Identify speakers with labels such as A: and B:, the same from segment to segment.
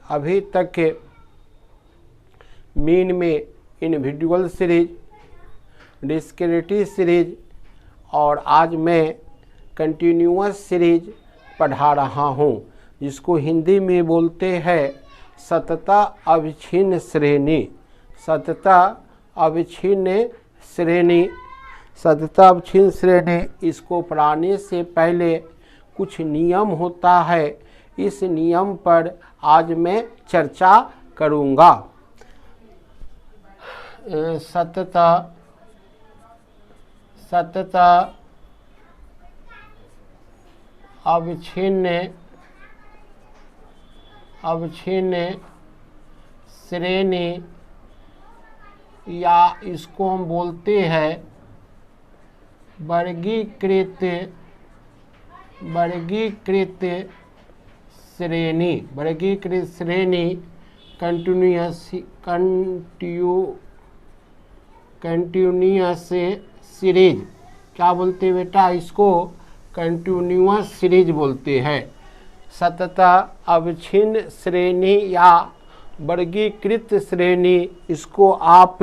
A: अभी तक मीन में इंडिविजुअल सीरीज, डिस्क्रिटिव सीरीज और आज मैं कंटिन्यूअस सीरीज पढ़ा रहा हूँ, जिसको हिंदी में बोलते हैं सतता अविच्छिन्न श्रेणी। सतता अविच्छिन्न श्रेणी, सतता अविच्छिन्न श्रेणी, इसको पढ़ाने से पहले कुछ नियम होता है, इस नियम पर आज मैं चर्चा करूँगा। सतता अविच्छिन्न श्रेणी, या इसको हम बोलते हैं वर्गीकृत श्रेणी। वर्गीकृत श्रेणी कंटिन्यूअस सीरीज। क्या बोलते हैं बेटा? इसको कंटिन्यूअस सीरीज बोलते हैं। सतता अविच्छिन्न श्रेणी या वर्गीकृत श्रेणी, इसको आप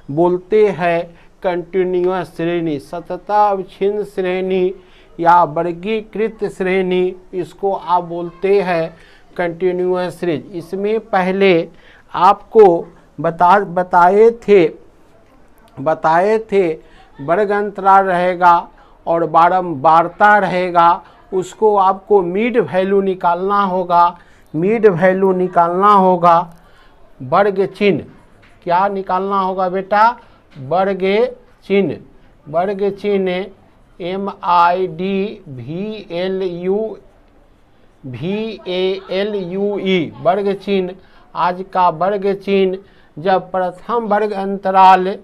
A: बोलते हैं कंटिन्यूअस श्रेणी। सतता अविच्छिन्न श्रेणी या वर्गीकृत श्रेणी, इसको आप बोलते हैं कंटिन्यूअस सीरीज। इसमें पहले आपको बताए थे वर्ग अंतराल रहेगा और बारंबारता रहेगा, उसको आपको मिड वैल्यू निकालना होगा। मिड वैल्यू निकालना होगा, वर्ग चिन्ह। क्या निकालना होगा बेटा? वर्ग चिन्ह। वर्ग चिन्ह MIDVALUE, वर्ग चिन्ह। आज का वर्ग चिन्ह जब प्रथम वर्ग अंतराल,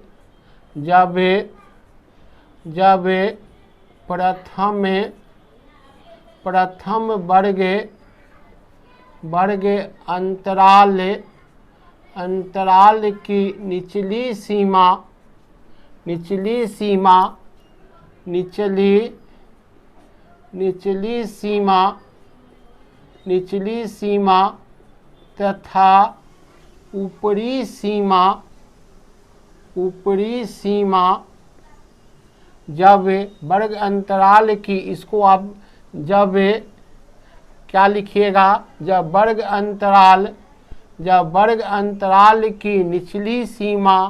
A: जब प्रथम वर्ग अंतराल की निचली सीमा तथा ऊपरी सीमा, जब वर्ग अंतराल की, इसको आप जब क्या लिखिएगा? जब वर्ग अंतराल की निचली सीमा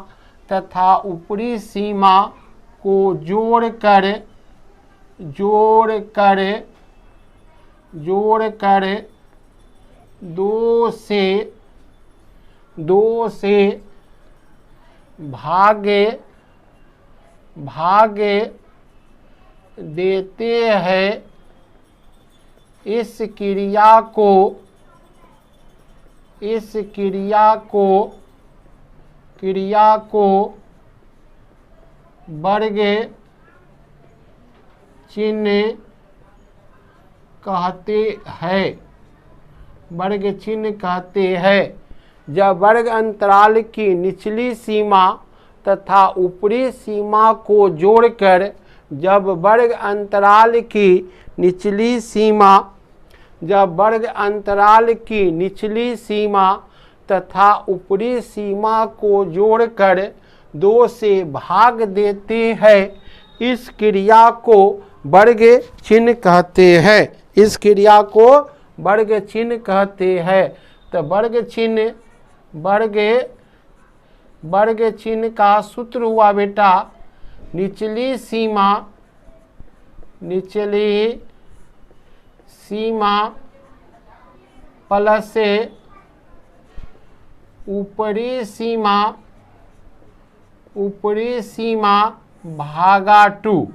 A: तथा ऊपरी सीमा को जोड़कर 2 से भाग देते हैं। इस क्रिया को वर्ग चिन्ह कहते हैं। वर्ग चिन्ह कहते हैं। जब वर्ग अंतराल की निचली सीमा तथा ऊपरी सीमा को जोड़कर, जब वर्ग अंतराल की निचली सीमा तथा ऊपरी सीमा को जोड़कर 2 से भाग देते हैं, इस क्रिया को वर्ग चिन्ह कहते हैं। इस क्रिया को वर्ग चिन्ह कहते हैं। तो वर्ग चिन्ह का सूत्र हुआ बेटा, निचली सीमा प्लस ऊपरी सीमा भागा 2।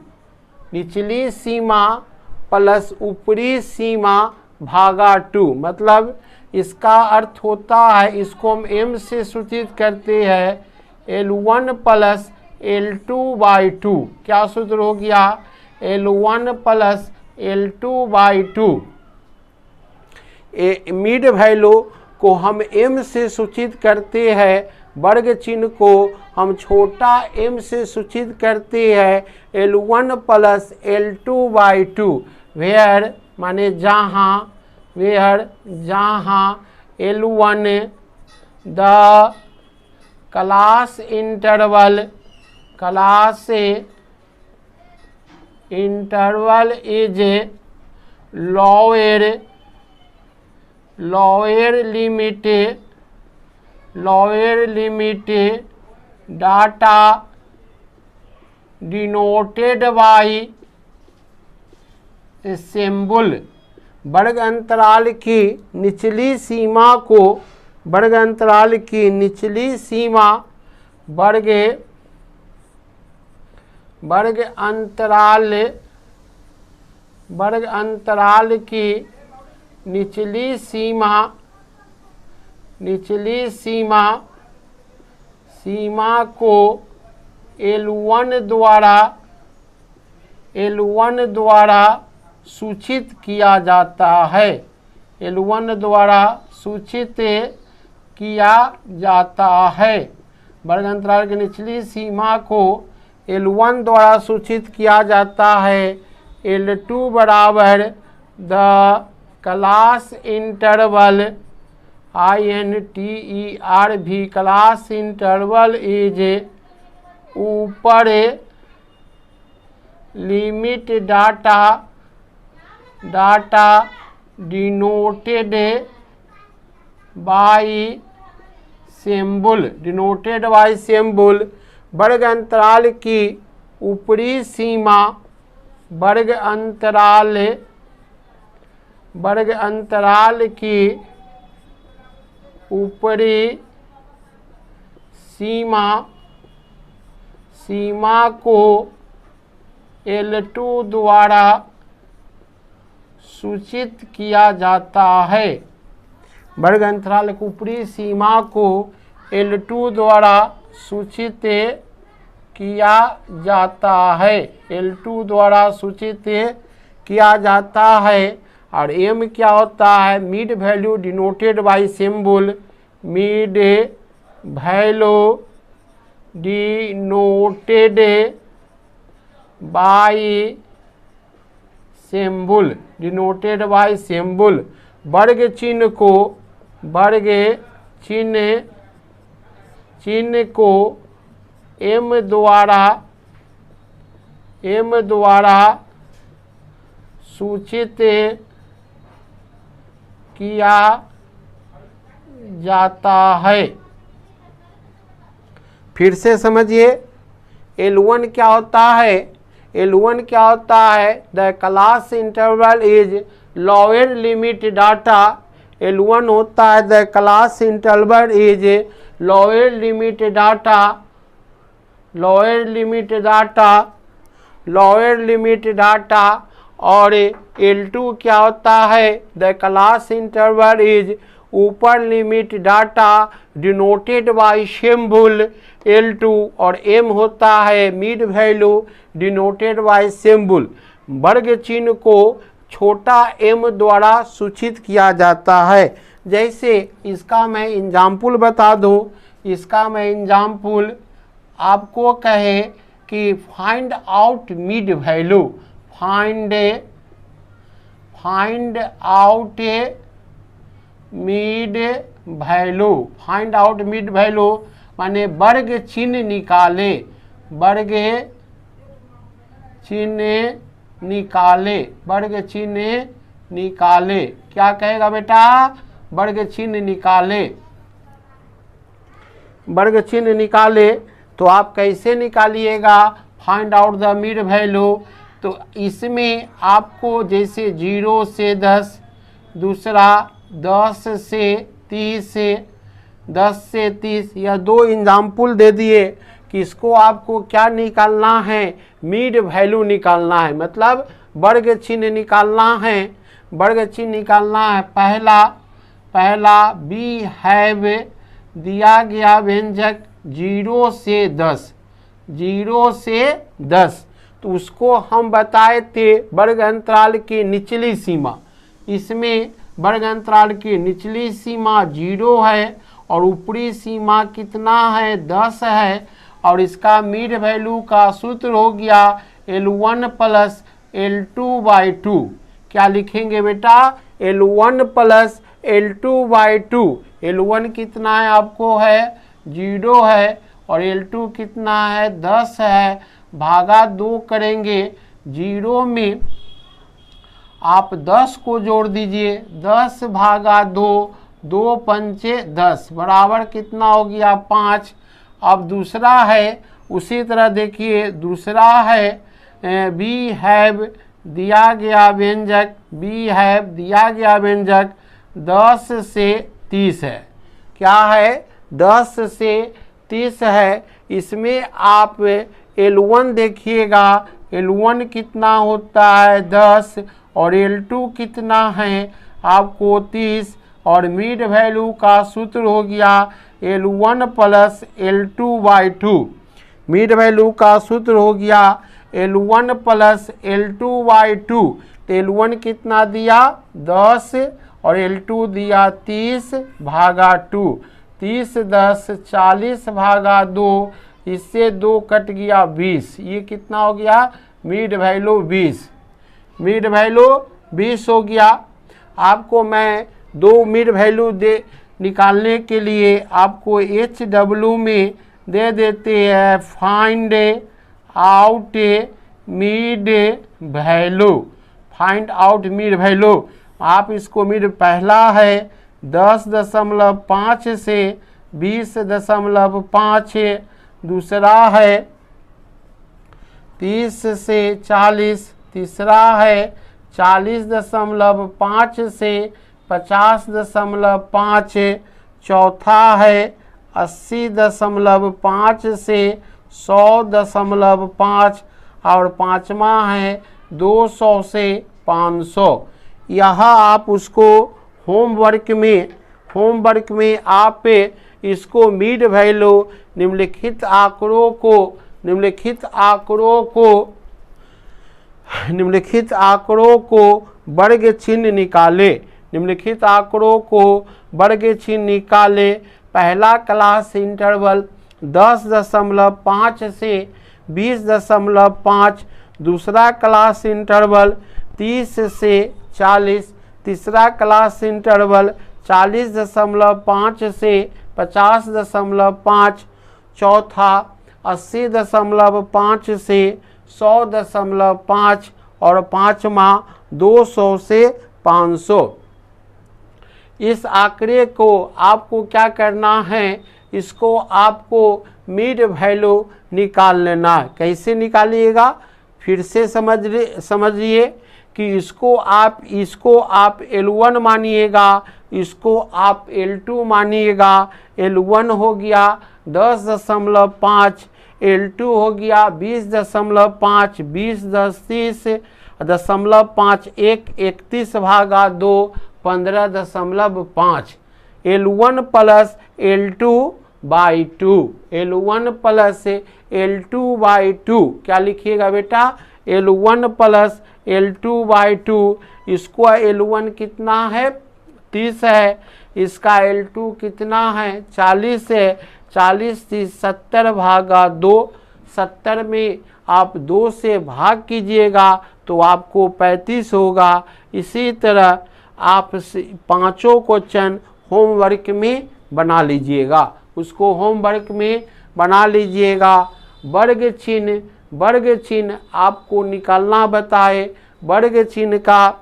A: निचली सीमा प्लस ऊपरी सीमा भागा 2, मतलब इसका अर्थ होता है, इसको हम m से सूचित करते हैं L1 प्लस L2/2। क्या सूत्र हो गया? L1 plus L2/2। Mid value को हम m से सूचित करते हैं, वर्ग चिन्ह को हम छोटा m से सूचित करते हैं L1 प्लस L2/2। वेयर माने जहाँ L1 the class interval is lower limit data denoted by symbol। वर्ग अंतराल की निचली सीमा को वर्ग अंतराल की निचली सीमा वर्ग अंतराल की निचली सीमा को L1 द्वारा सूचित किया जाता है। L1 द्वारा सूचित किया जाता है। वर्ग अंतराल की निचली सीमा को L1 द्वारा सूचित किया जाता है। L2 बराबर the class interval INTERV class interval is ऊपर limit data denoted by symbol. वर्ग अंतराल की ऊपरी सीमा वर्ग अंतराल की ऊपरी सीमा को L2 द्वारा सूचित किया जाता है। वर्ग अंतराल की ऊपरी सीमा को L2 द्वारा सूचित किया जाता है। L2 द्वारा सूचित किया जाता है। और M क्या होता है? Mid value denoted by symbol. Mid value denoted by symbol. वर्ग चिन्ह को M द्वारा सूचित किया जाता है। फिर से समझिए, L1 क्या होता है? L1 क्या होता है? The class interval is lower limit data. L1 होता है the class interval is lower limit data. और L2 क्या होता है? द क्लास इंटरवल इज ऊपर limit data denoted by symbol L2। और M होता है mid value denoted by symbol. वर्ग चिन्ह को छोटा m द्वारा सूचित किया जाता है। जैसे इसका मैं एग्जाम्पल बता दूं। इसका मैं एग्जाम्पल आपको कहे कि find out mid value. Find out mid value माने वर्ग चिन्ह निकाले। क्या कहेगा बेटा? वर्ग चिन्ह निकाले। तो आप कैसे निकालिएगा find out the mid value? तो इसमें आपको जैसे 0 से 10, दूसरा 10 से 30 या दो एग्जाम्पल दे दिए कि इसको आपको क्या निकालना है? मिड वैल्यू निकालना है, मतलब वर्ग चिन्ह निकालना है। पहला बी हैव दिया गया व्यंजक 0 से 10, तो उसको हम बताए थे वर्ग अंतराल की निचली सीमा। इसमें वर्ग अंतराल की निचली सीमा 0 है और ऊपरी सीमा कितना है? 10 है। और इसका मिड वैल्यू का सूत्र हो गया L1 प्लस L2/2। क्या लिखेंगे बेटा? L1 प्लस L2/2, L1 कितना है आपको है 0 है और L2 कितना है 10 है, भागा 2 करेंगे। 0 में आप 10 को जोड़ दीजिए, 10 भागा 2, 2 पंचे 10 बराबर कितना हो गया 5। अब दूसरा है उसी तरह देखिए, दूसरा है बी हैव दिया गया व्यंजक, बी हैव दिया गया व्यंजक 10 से 30 है। क्या है 10 से 30 है। इसमें आप L1 देखिएगा, L1 कितना होता है 10 और L2 कितना है आपको 30 और मिड वैल्यू का सूत्र हो गया L1 plus L2/2। Mid value का सूत्र हो गया L1 प्लस L2/2। L1 कितना दिया 10 और L2 दिया 30 भागा 2, 30 10 40 भागा 2, इससे 2 कट गया 20। ये कितना हो गया मिड वैल्यू 20, मिड वैल्यू 20 हो गया। आपको मैं 2 मिड वैल्यू दे निकालने के लिए आपको HW में दे देते हैं find out mid value, find out mid value. आप इसको मिड पहला है 10.5 से 20.5, दूसरा है 30 से 40, तीसरा है 40.5 से 50.5, चौथा है 80.5 से 100.5 और पाँचवा है 200 से 500। यहाँ आप उसको होमवर्क में आप इसको मिड वैल्यू निम्नलिखित आंकड़ों को वर्ग चिन्ह निकाले, निम्नलिखित आंकड़ों को वर्ग चिन्ह निकाले। पहला क्लास इंटरवल 10.5 से 20.5, दूसरा क्लास इंटरवल 30 से 40, तीसरा क्लास इंटरवल 40.5 से 50.5, चौथा 80.5 से 100.5 और पाँचवा 200 से 500। इस आंकड़े को आपको क्या करना है, इसको आपको मिड वैल्यू निकाल लेना है। कैसे निकालिएगा फिर से समझिए कि इसको आप L1 मानिएगा, इसको आप L2 मानिएगा। L1 हो गया 10.5, L2 हो गया 20.5, 20 10 30.5, 31 भागा 2, 15.5। L1 plus L2/2, L1 plus L2/2 क्या लिखिएगा बेटा L1 प्लस L2/2। इसको L1 कितना है 30 है, इसका L2 कितना है 40 है, 40 30 70 भागा 2, 70 में आप 2 से भाग कीजिएगा तो आपको 35 होगा। इसी तरह आप पांचों क्वेश्चन होमवर्क में बना लीजिएगा, उसको होमवर्क में बना लीजिएगा। वर्ग चिन्ह आपको निकालना बताए। वर्ग चिन्ह का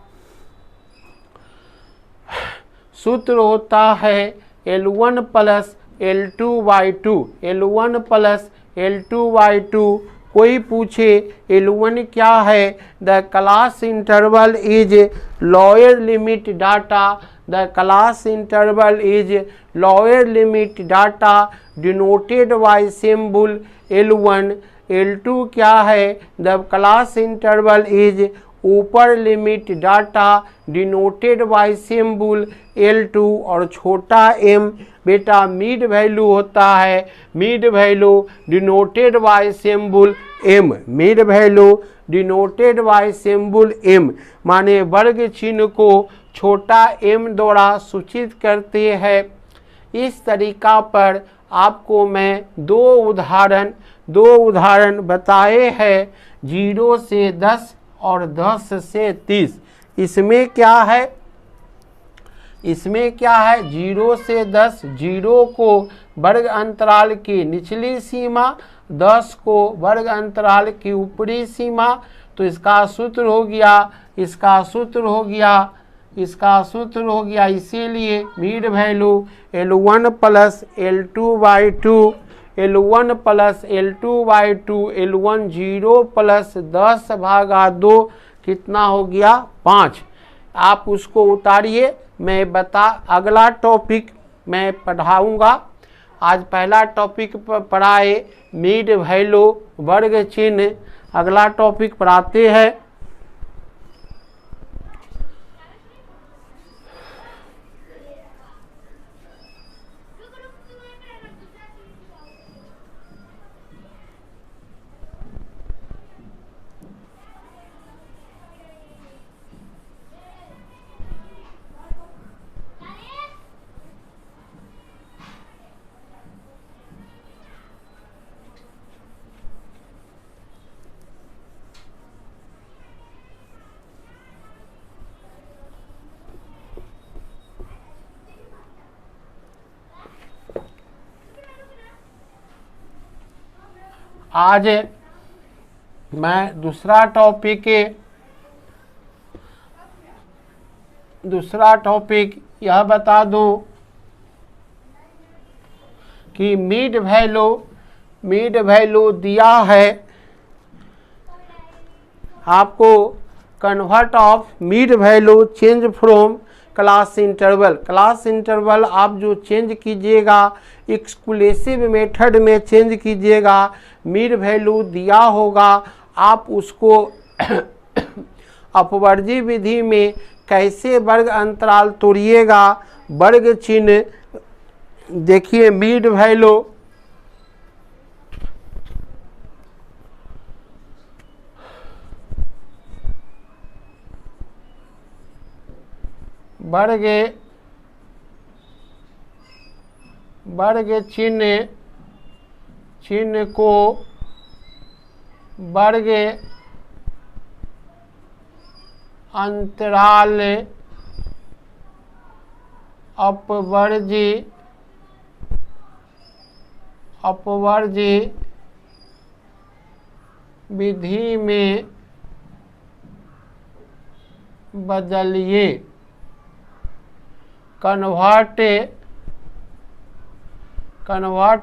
A: सूत्र होता है L1 plus L2/2, L1 plus L2/2। कोई पूछे L1 क्या है, the class interval is lower limit data, the class interval is lower limit data denoted by symbol L1। L2 क्या है, द क्लास इंटरवल इज ऊपर limit data denoted by symbol L2। और छोटा m बेटा mid value होता है, mid value denoted by symbol m, mid value denoted by symbol m माने वर्ग चिन्ह को छोटा m द्वारा सूचित करते हैं। इस तरीका पर आपको मैं दो उदाहरण बताए हैं, 0 से 10 और 10 से 30। इसमें क्या है, इसमें क्या है 0 से 10, 0 को वर्ग अंतराल की निचली सीमा, 10 को वर्ग अंतराल की ऊपरी सीमा। तो इसका सूत्र हो गया, इसका सूत्र हो गया, इसका सूत्र हो गया, इसीलिए mid value L1 plus L2/2, L1 plus L2/2, L1 0 plus 10/2 कितना हो गया 5। आप उसको उतारिए, मैं अगला टॉपिक मैं पढ़ाऊँगा। आज पहला टॉपिक पढ़ाए मीड वैल्यू वर्ग चिन्ह, अगला टॉपिक पढ़ाते हैं। आज मैं दूसरा यह बता दूं कि मीड वैल्यू दिया है आपको, convert of mid value change from class interval आप जो चेंज कीजिएगा एक्सक्लूसिव मेथड में चेंज कीजिएगा। मीड वैल्यू दिया होगा, आप उसको अपवर्जी विधि में कैसे वर्ग अंतराल तोड़िएगा। वर्ग चिन्ह देखिए, मीड वैल्यू वर्ग चिन्ह को वर्ग अंतराल अपवर्जी विधि में बदलिए। Convert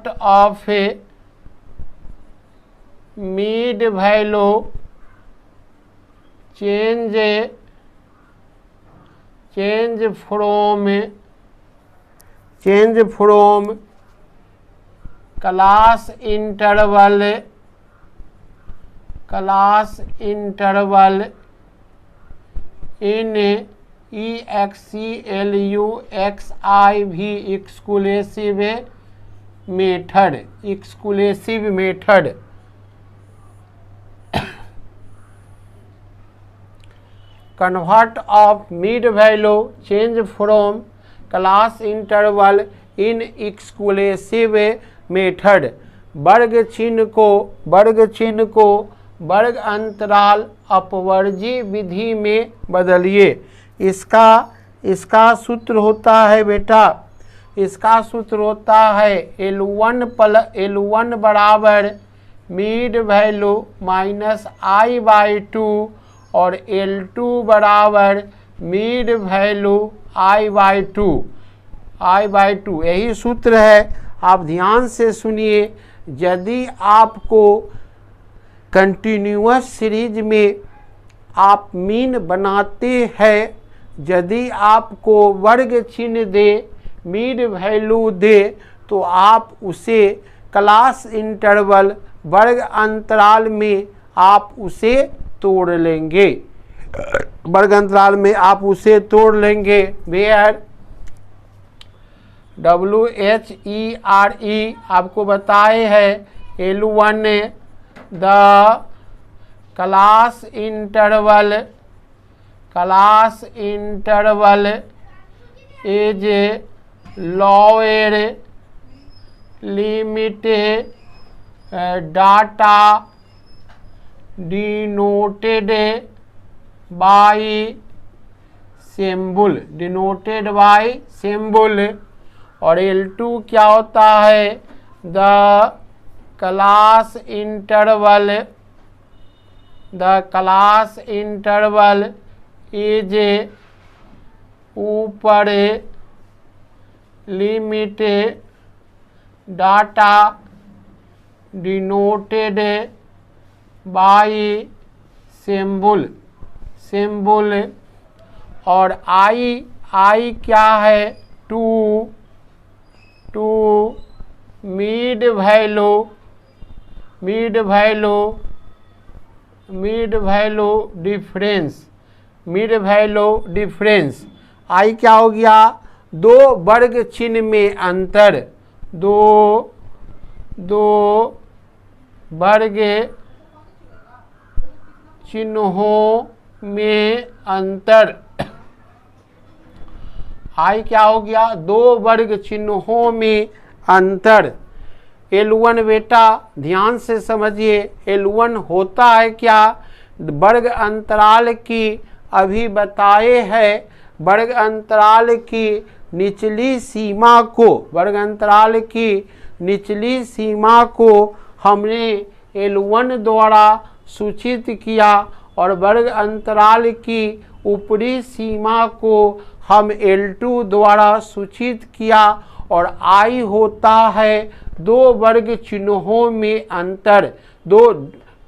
A: of mid value change from class interval in EXCLUXIV exclusive method convert of mid value change from class interval in exclusive method. वर्ग चिन्ह को वर्ग अंतराल अपवर्जी विधि में बदलिए। इसका सूत्र होता है बेटा, इसका सूत्र होता है L1 बराबर मीड वैल्यू माइनस I/2 और L2 बराबर मीड वैल्यू I/2। यही सूत्र है, आप ध्यान से सुनिए। यदि आपको कंटिन्यूअस सीरीज में आप मीन बनाते हैं, यदि आपको वर्ग चिन्ह दे, मीड वैल्यू दे, तो आप उसे क्लास इंटरवल वर्ग अंतराल में आप उसे तोड़ लेंगे। वर्ग अंतराल में आप उसे तोड़ लेंगे। वेयर WHERE आपको बताए हैं L1 the class interval is lower limit data denoted by symbol, denoted by symbol. और L2 क्या होता है, द क्लास इंटरवल इज ऊपर limit data denoted by symbol. और I क्या है, two mid value difference. I क्या हो गया, दो वर्ग चिन्ह में अंतर, दो वर्ग चिन्हों में अंतर। I क्या हो गया, दो वर्ग चिन्हों में अंतर। L1 बेटा ध्यान से समझिए, L1 होता है क्या, वर्ग अंतराल की अभी बताए है, वर्ग अंतराल की निचली सीमा को हमने L1 द्वारा सूचित किया और वर्ग अंतराल की ऊपरी सीमा को हम L2 द्वारा सूचित किया। और I होता है दो वर्ग चिन्हों में अंतर,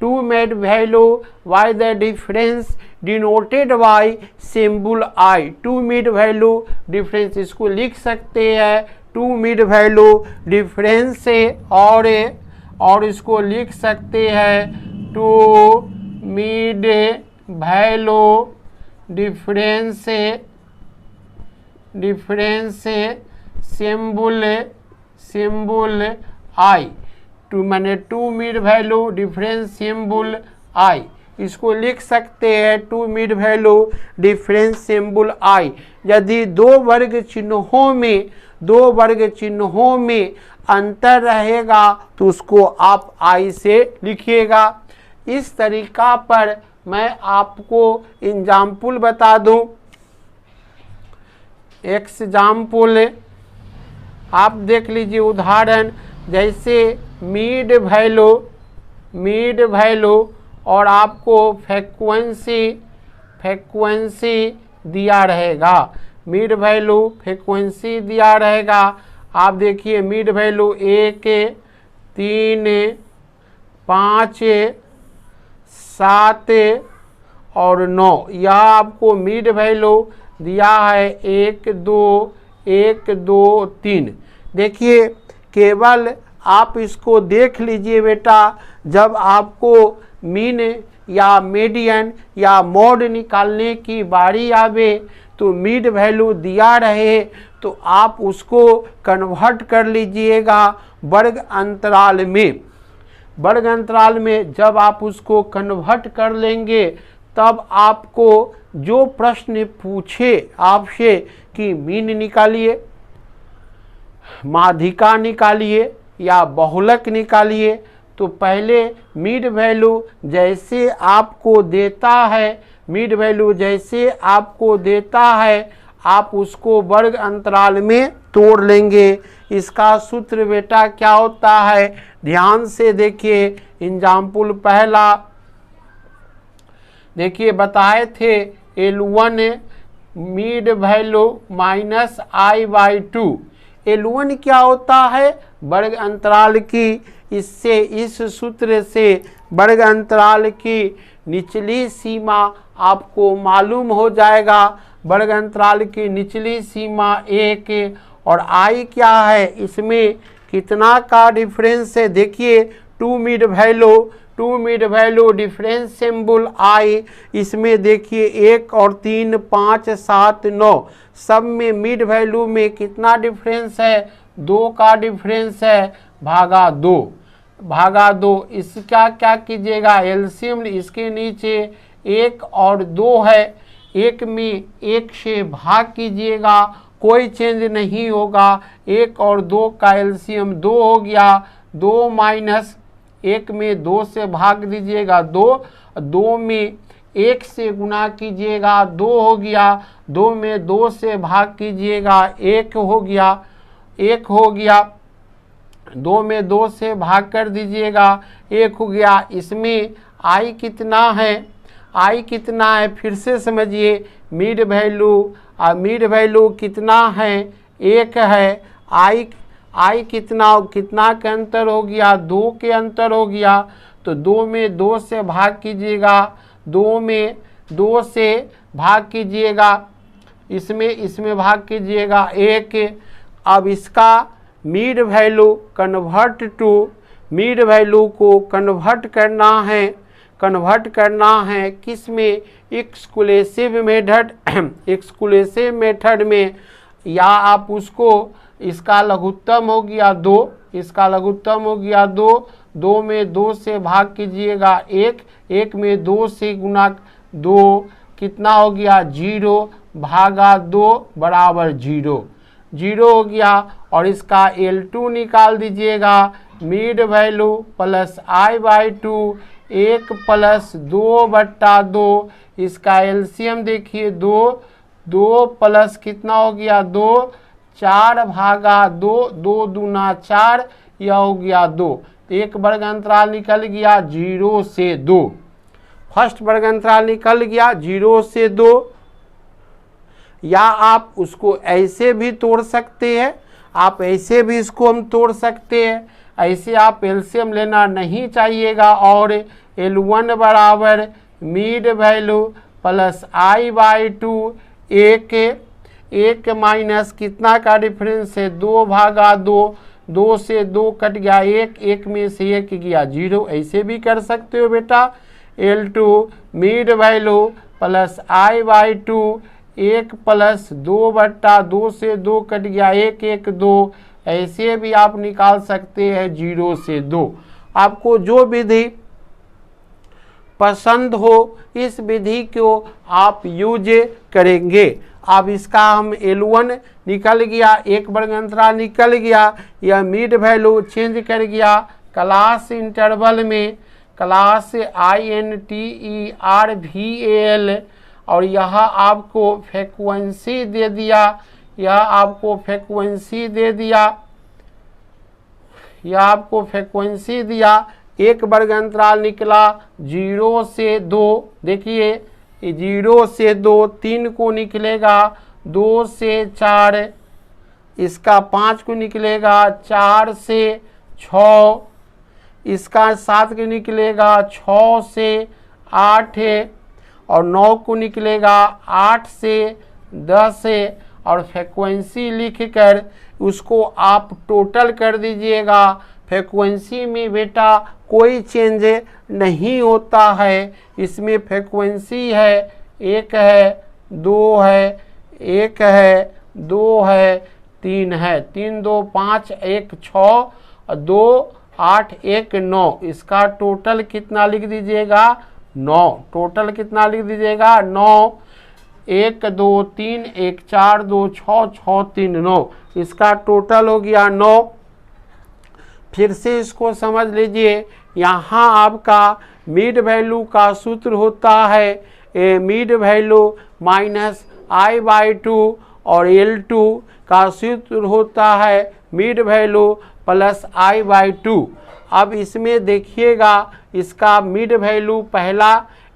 A: two mid value by the difference denoted by symbol I। Two mid value difference, इसको लिख सकते हैं टू मिड वैल्यू डिफरेंस से, और इसको लिख सकते हैं टू मिड वैल्यू डिफरेंस से symbol I। Two mid value difference symbol I, इसको लिख सकते हैं two mid value difference symbol I। यदि दो वर्ग चिन्हों में अंतर रहेगा तो उसको आप I से लिखिएगा। इस तरीका पर मैं आपको एग्जाम्पल बता दूं। एग्जाम्पल आप देख लीजिए, उदाहरण जैसे मिड वैल्यू और आपको फ्रीक्वेंसी दिया रहेगा, मिड वैल्यू फ्रीक्वेंसी दिया रहेगा। आप देखिए मिड वैल्यू 1, 3, 5, 7 और 9, यह आपको मिड वैल्यू दिया है 1, 2, 1, 2, 3। देखिए केवल आप इसको देख लीजिए बेटा, जब आपको मीन या मीडियन या मोड निकालने की बारी आवे तो मिड वैल्यू दिया रहे तो आप उसको कन्वर्ट कर लीजिएगा वर्ग अंतराल में। वर्ग अंतराल में जब आप उसको कन्वर्ट कर लेंगे तब आपको जो प्रश्न पूछे आपसे कि मीन निकालिए, माध्यिका निकालिए या बहुलक निकालिए, तो पहले मिड वैल्यू जैसे आपको देता है आप उसको वर्ग अंतराल में तोड़ लेंगे। इसका सूत्र बेटा क्या होता है, ध्यान से देखिए। एग्जाम्पल पहला देखिए बताए थे L1 mid value minus I/2। L1 क्या होता है, वर्ग अंतराल की, इससे इस सूत्र से वर्ग अंतराल की निचली सीमा आपको मालूम हो जाएगा। वर्ग अंतराल की निचली सीमा 1 और I क्या है, इसमें कितना का डिफरेंस है, देखिए two mid value difference symbol I। इसमें देखिए 1 और 3, 5, 7, 9 सब में मिड वैल्यू में कितना डिफरेंस है, 2 का डिफरेंस है, भागा 2। इसका क्या कीजिएगा, एलसीएम इसके नीचे 1 और 2 है, 1 में 1 से भाग कीजिएगा, कोई चेंज नहीं होगा। 1 और 2 का एलसीएम 2 हो गया, 2 माइनस 1 में 2 से भाग दीजिएगा 2 में 1 से गुना कीजिएगा 2 हो गया, 2 में 2 से भाग कीजिएगा 1 हो गया, 1 हो गया, 2 में 2 से भाग कर दीजिएगा 1 हो गया। इसमें आई कितना है, आई कितना है फिर से समझिए, मिड वैल्यू मिड वैल्यू कितना है 1 है, आई कितना कितना के अंतर हो गया 2 के अंतर हो गया, तो 2 में 2 से भाग कीजिएगा, 2 में 2 से भाग कीजिएगा, इसमें भाग कीजिएगा 1। अब इसका mid value convert to, mid value को कन्वर्ट करना है किस में, एक्सक्लूसिव मेथड एक्सक्लूसिव मेथड में, या आप उसको इसका लघुत्तम हो गया 2, इसका लघुत्तम हो गया 2, 2 में 2 से भाग कीजिएगा 1, 1 में 2 से गुना 2 कितना हो गया 0 भागा 2 बराबर 0, 0 हो गया। और इसका L2 निकाल दीजिएगा, mid value plus I/2 1 plus 2/2, इसका एलसीएम देखिए 2, 2 प्लस कितना हो गया 2, 4 भागा 2, 2 दूना 4, यह हो गया 2। एक वर्ग अंतराल निकल गया 0 से 2, फर्स्ट वर्ग अंतराल निकल गया 0 से 2। या आप उसको ऐसे भी तोड़ सकते हैं, आप ऐसे भी इसको हम तोड़ सकते हैं, ऐसे आप एलसीएम लेना नहीं चाहिएगा। और L1 बराबर mid value plus I/2 1 minus कितना का डिफरेंस है 2 भागा 2, 2 से 2 कट गया 1, 1 में से 1 गया 0, ऐसे भी कर सकते हो बेटा। L2 mid value plus I/2 1 plus 2/2 से 2 कट गया 1, 1 2, ऐसे भी आप निकाल सकते हैं 0 से 2। आपको जो विधि पसंद हो इस विधि को आप यूज करेंगे। अब इसका हम L1 निकल गया, एक वर्ग अंतराल निकल गया, यह मिड वैल्यू चेंज कर गया क्लास इंटरवल में, क्लास INTERVAL, और यहाँ आपको फ्रीक्वेंसी दे दिया, यह आपको फ्रीक्वेंसी दे दिया, यह आपको फ्रीक्वेंसी दिया। एक वर्ग अंतराल निकला 0 से 2, देखिए 0 से 2, 3 को निकलेगा 2 से 4, इसका 5 को निकलेगा 4 से 6, इसका 7 को निकलेगा 6 से 8, और 9 को निकलेगा 8 से 10, और फ्रीक्वेंसी लिखकर उसको आप टोटल कर दीजिएगा। फ्रीक्वेंसी में बेटा कोई चेंज नहीं होता है, इसमें फ्रीक्वेंसी है 1 है, 2 है, 1 है, 2 है, 3 है, 3 2 5 1 6 2 8 1 9, इसका टोटल कितना लिख दीजिएगा 9, टोटल कितना लिख दीजिएगा 9, 1 2 3 1 4 2 6 6 3 9, इसका टोटल हो गया 9। फिर से इसको समझ लीजिए, यहाँ आपका मिड वैल्यू का सूत्र होता है मिड वैल्यू माइनस I/2, और L2 का सूत्र होता है मिड वैल्यू प्लस I/2। अब इसमें देखिएगा, इसका मिड वैल्यू पहला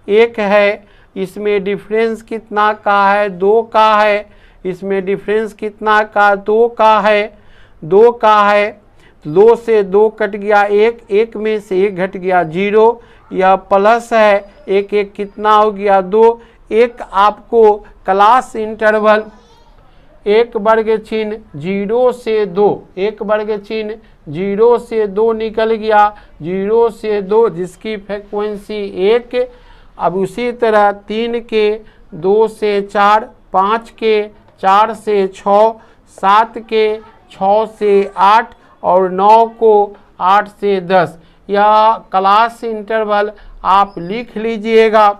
A: 1 है, इसमें डिफरेंस कितना का है 2 का है, इसमें डिफरेंस कितना का 2 का है, 2 का है, 2 से 2 कट गया 1, 1 में से 1 घट गया 0, यह प्लस है 1 1 कितना हो गया 2, 1 आपको क्लास इंटरवल एक वर्ग चिन्ह 0 से 2, एक वर्ग चिन्ह 0 से 2 निकल गया, 0 से 2 जिसकी फ्रीक्वेंसी 1। अब उसी तरह 3 के 2 से 4, 5 के 4 से 6, 7 के 6 से 8, और 9 को 8 से 10, यह क्लास इंटरवल आप लिख लीजिएगा,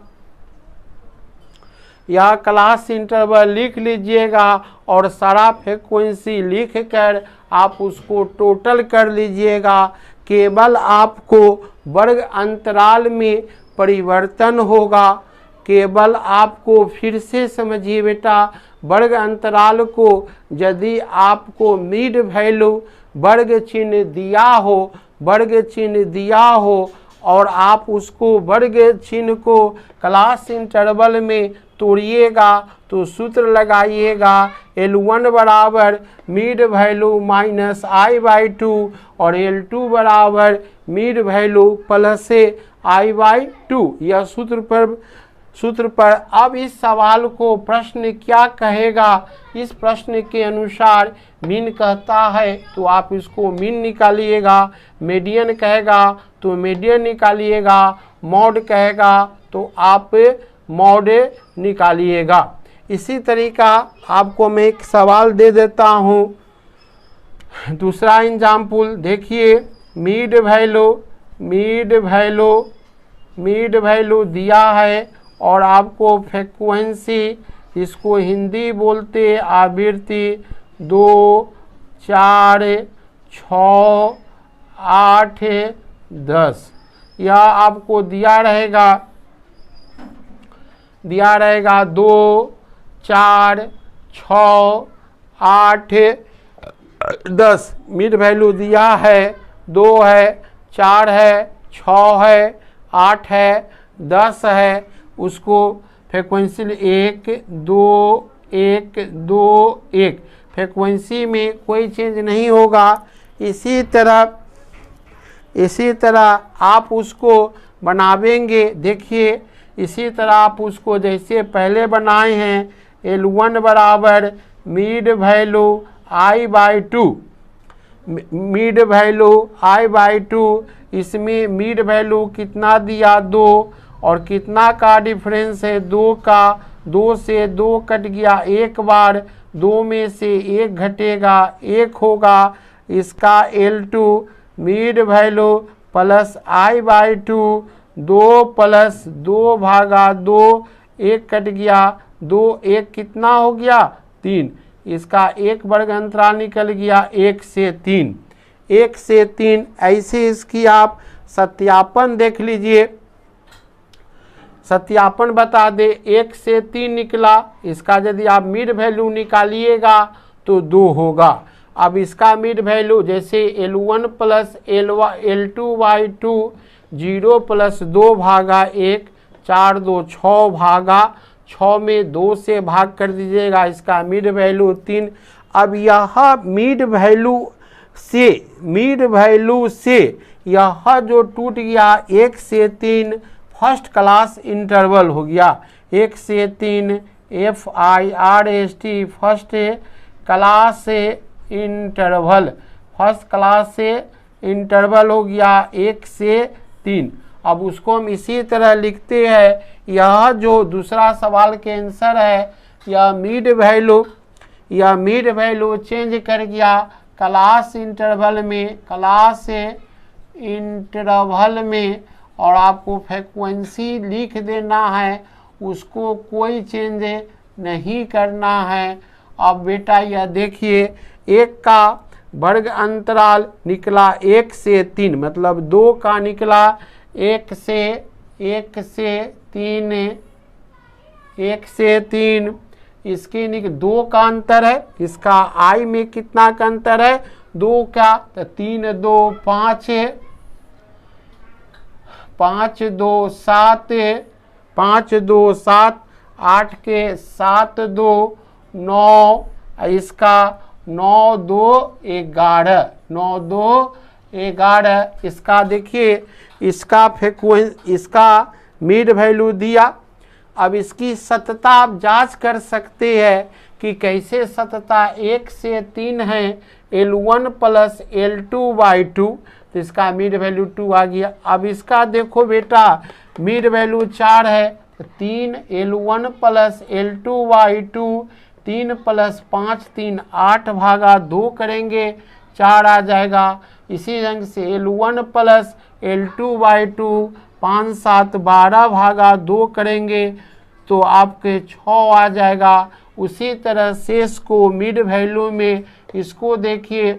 A: यह क्लास इंटरवल लिख लीजिएगा, और सारा फ्रीक्वेंसी लिख कर आप उसको टोटल कर लीजिएगा। केवल आपको वर्ग अंतराल में परिवर्तन होगा, केवल आपको फिर से समझिए बेटा, वर्ग अंतराल को यदि आपको मिड वैल्यू वर्ग चिन्ह दिया हो और आप उसको वर्ग चिन्ह को क्लास इंटरवल में तोड़िएगा तो सूत्र लगाइएगा L1 बराबर मिड वैल्यू माइनस I/2 और L2 बराबर मिड वैल्यू प्लस I/2। यह सूत्र पर अब इस सवाल को प्रश्न क्या कहेगा, इस प्रश्न के अनुसार मीन कहता है तो आप इसको मीन निकालिएगा, मीडियन कहेगा तो मीडियन निकालिएगा, मॉड कहेगा तो आप मॉड निकालिएगा। इसी तरीका आपको मैं एक सवाल दे देता हूँ, दूसरा एग्जाम्पल देखिए। मिड वैल्यू दिया है और आपको फ्रीक्वेंसी, इसको हिंदी बोलते आवृत्ति 2, 4, 6, 8, 10 यह आपको दिया रहेगा 2, 4, 6, 8, 10। मिड वैल्यू दिया है 2 है, 4 है, 6 है, 8 है, 10 है। उसको फ्रीक्वेंसी 1, 2, 1, 2, 1 फ्रीक्वेंसी में कोई चेंज नहीं होगा। इसी तरह आप उसको बनावेंगे। देखिए इसी तरह आप उसको जैसे पहले बनाए हैं, L1 बराबर मिड वैल्यू I/2, इसमें मिड वैल्यू कितना दिया 2 और कितना का डिफरेंस है 2 का, 2 से 2 कट गया, एक बार 2 में से 1 घटेगा, 1 होगा। इसका L2 mid value plus I/2, 2 plus 2 भागा 2, 1 कट गया, 2 1 कितना हो गया 3। इसका एक वर्ग अंतराल निकल गया 1 से 3, 1 से 3। ऐसे इसकी आप सत्यापन देख लीजिए, सत्यापन बता दे। 1 से 3 निकला, इसका यदि आप मिड वैल्यू निकालिएगा तो 2 होगा। अब इसका मिड वैल्यू जैसे L1 प्लस L2/2, 0 प्लस 2 भागा 1, 4 2 6 भागा 6 में 2 से भाग कर दीजिएगा, इसका मिड वैल्यू 3। अब यह मिड वैल्यू से यह जो टूट गया 1 से 3 फर्स्ट क्लास इंटरवल हो गया। 1 से 3 FIRST फर्स्ट क्लास इंटरवल हो गया 1 से 3। अब उसको हम इसी तरह लिखते हैं। यह जो दूसरा सवाल के आंसर है, यह मिड वैल्यू चेंज कर गया क्लास इंटरवल में और आपको फ्रीक्वेंसी लिख देना है, उसको कोई चेंज नहीं करना है। अब बेटा यह देखिए, 1 का वर्ग अंतराल निकला 1 से 3, मतलब 2 का निकला 1 से 3, इसके 2 का अंतर है, इसका I में कितना का अंतर है 2 का, तो 3 2 5 है, 5 2 7, 5 2 7, 8 के 7 2 9, इसका 9 2 11, 9 2 11। इसका देखिए, इसका मिड वैल्यू दिया। अब इसकी सतता आप जांच कर सकते हैं कि कैसे सतता 1 से 3 है L1 प्लस L2/2, तो इसका मिड वैल्यू 2 आ गया। अब इसका देखो बेटा, मिड वैल्यू 4 है, 3 L1 प्लस L2/2, 3 प्लस 5 3 8 भागा 2 करेंगे 4 आ जाएगा। इसी रंग से L1 प्लस L2/2, 5 7 12 भागा 2 करेंगे तो आपके 6 आ जाएगा। उसी तरह शेष को मिड वैल्यू में इसको देखिए,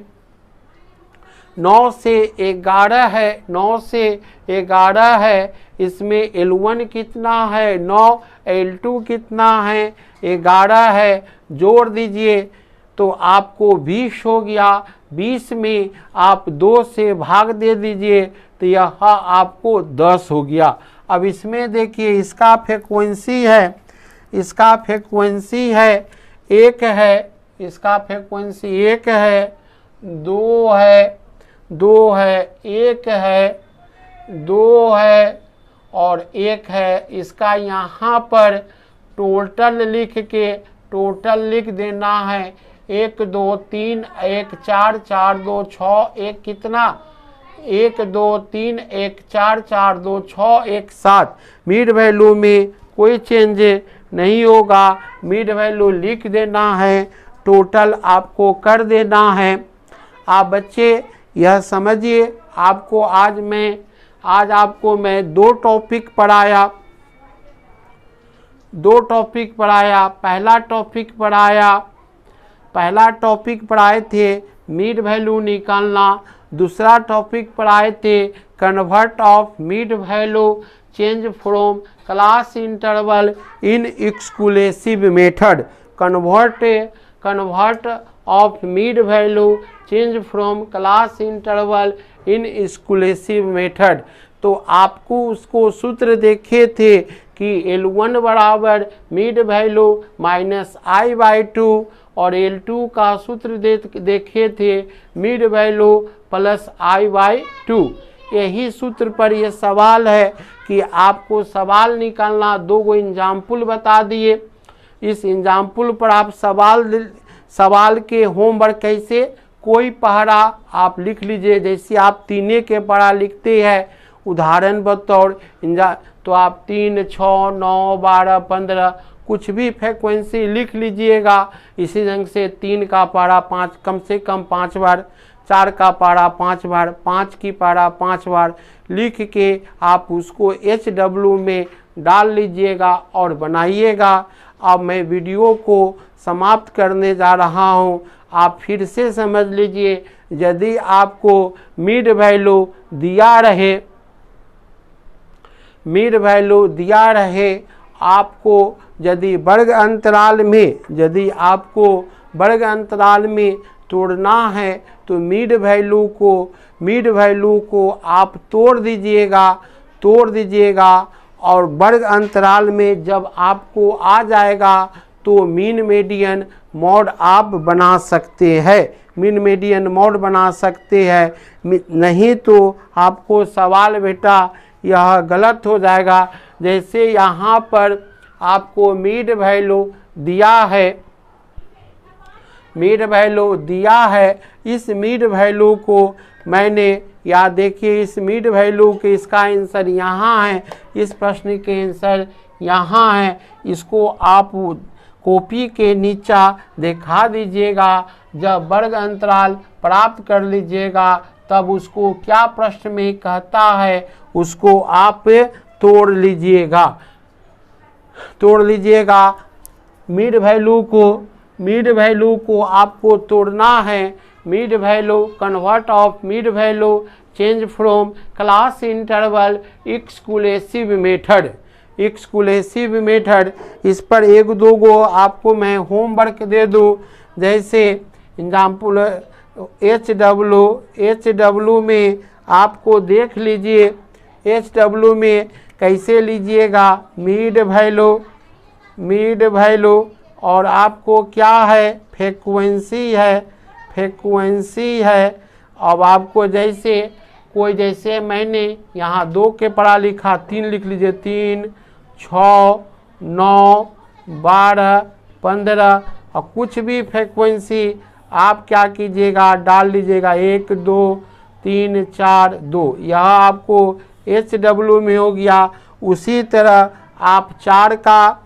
A: 9 से 11 है, 9 से 11 है, इसमें L1 कितना है 9, L2 कितना है 11 है, जोड़ दीजिए तो आपको 20 हो गया। 20 में आप 2 से भाग दे दीजिए तो यह आपको 10 हो गया। अब इसमें देखिए इसका फ्रीक्वेंसी है, इसका फ्रीक्वेंसी है 1 है, इसका फ्रीक्वेंसी 1 है, 2 है, 2 है, 1 है, 2 है और 1 है। इसका यहाँ पर टोटल लिख के टोटल लिख देना है 1 2 3 1 4 4 2 6 1 कितना 1 2 3 1 4 4 2 6 1 7। मिड वैल्यू में कोई चेंज नहीं होगा, मिड वैल्यू लिख देना है, टोटल आपको कर देना है। आप बच्चे यह समझिए, आपको आज आपको मैं 2 टॉपिक पढ़ाया, 2 टॉपिक पढ़ाया। पहला टॉपिक पढ़ाए थे मिड वैल्यू निकालना, दूसरा टॉपिक पढ़ाए थे convert of mid value change from class interval in exclusive method. Convert of mid value change from class interval in exclusive method. तो आपको उसको सूत्र देखे थे कि L1 बराबर मिड वैल्यू माइनस I/2 और L2 का सूत्र देखे थे मिड वैल्यू प्लस I/2। यही सूत्र पर यह सवाल है कि आपको सवाल निकालना। 2 गो एग्जाम्पल बता दिए, इस एग्जाम्पल पर आप सवाल के होमवर्क कैसे कोई पहरा आप लिख लीजिए। जैसे आप 3 के पहरा लिखते हैं उदाहरण बतौर, तो आप 3 6 9 12 15 कुछ भी फ्रीक्वेंसी लिख लीजिएगा। इसी ढंग से 3 का पारा 5 कम से कम 5 बार, 4 का पारा 5 बार, 5 की पारा 5 बार लिख के आप उसको HW में डाल लीजिएगा और बनाइएगा। अब मैं वीडियो को समाप्त करने जा रहा हूं, आप फिर से समझ लीजिए। यदि आपको मिड वैल्यू दिया रहे आपको यदि वर्ग अंतराल में तोड़ना है तो मिड वैल्यू को आप तोड़ दीजिएगा और वर्ग अंतराल में जब आपको आ जाएगा तो मीन मीडियन मॉड आप बना सकते हैं, मीन मीडियन मॉड बना सकते हैं। नहीं तो आपको सवाल बेटा यह गलत हो जाएगा। जैसे यहाँ पर आपको मिड वैल्यू दिया है, इस मिड वैल्यू को मैंने या देखिए इस मिड वैल्यू के इसका आंसर यहाँ है, इस प्रश्न के आंसर यहाँ है। इसको आप कॉपी के नीचा दिखा दीजिएगा। जब वर्ग अंतराल प्राप्त कर लीजिएगा तब उसको क्या प्रश्न में कहता है उसको आप तोड़ लीजिएगा। मिड वैल्यू को आपको तोड़ना है। Mid value convert of mid value change from class interval exclusive method. इस पर 1-2 गो आपको मैं होमवर्क दे दूँ। जैसे एग्जाम्पल HW में आपको देख लीजिए, HW में कैसे लीजिएगा मिड वैल्यू और आपको क्या है फ्रीक्वेंसी है। अब आपको जैसे मैंने यहाँ 2 के पढ़ा लिखा, 3 लिख लीजिए, 3 6 9 12 15 और कुछ भी फ्रीक्वेंसी आप क्या कीजिएगा डाल लीजिएगा 1 2 3 4 2, यह आपको HW में हो गया। उसी तरह आप 4 का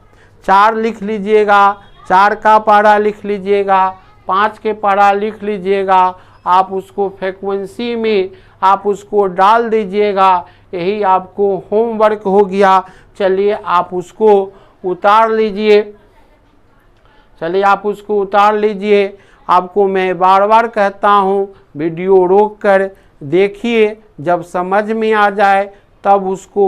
A: 4 लिख लीजिएगा, 4 का पारा लिख लीजिएगा, 5 के पारा लिख लीजिएगा। आप उसको फ्रीक्वेंसी में आप उसको डाल दीजिएगा। यही आपको होमवर्क हो गया। चलिए आप उसको उतार लीजिए। आपको मैं बार बार कहता हूँ वीडियो रोक कर देखिए, जब समझ में आ जाए तब उसको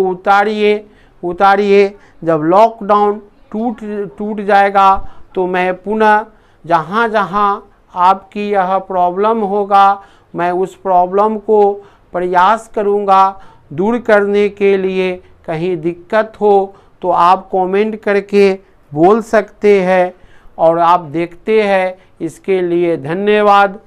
A: उतारिए। जब लॉकडाउन टूट जाएगा तो मैं पुनः जहाँ जहाँ आपकी यह प्रॉब्लम होगा, मैं उस प्रॉब्लम को प्रयास करूँगा दूर करने के लिए। कहीं दिक्कत हो तो आप कमेंट करके बोल सकते हैं। और आप देखते हैं, इसके लिए धन्यवाद।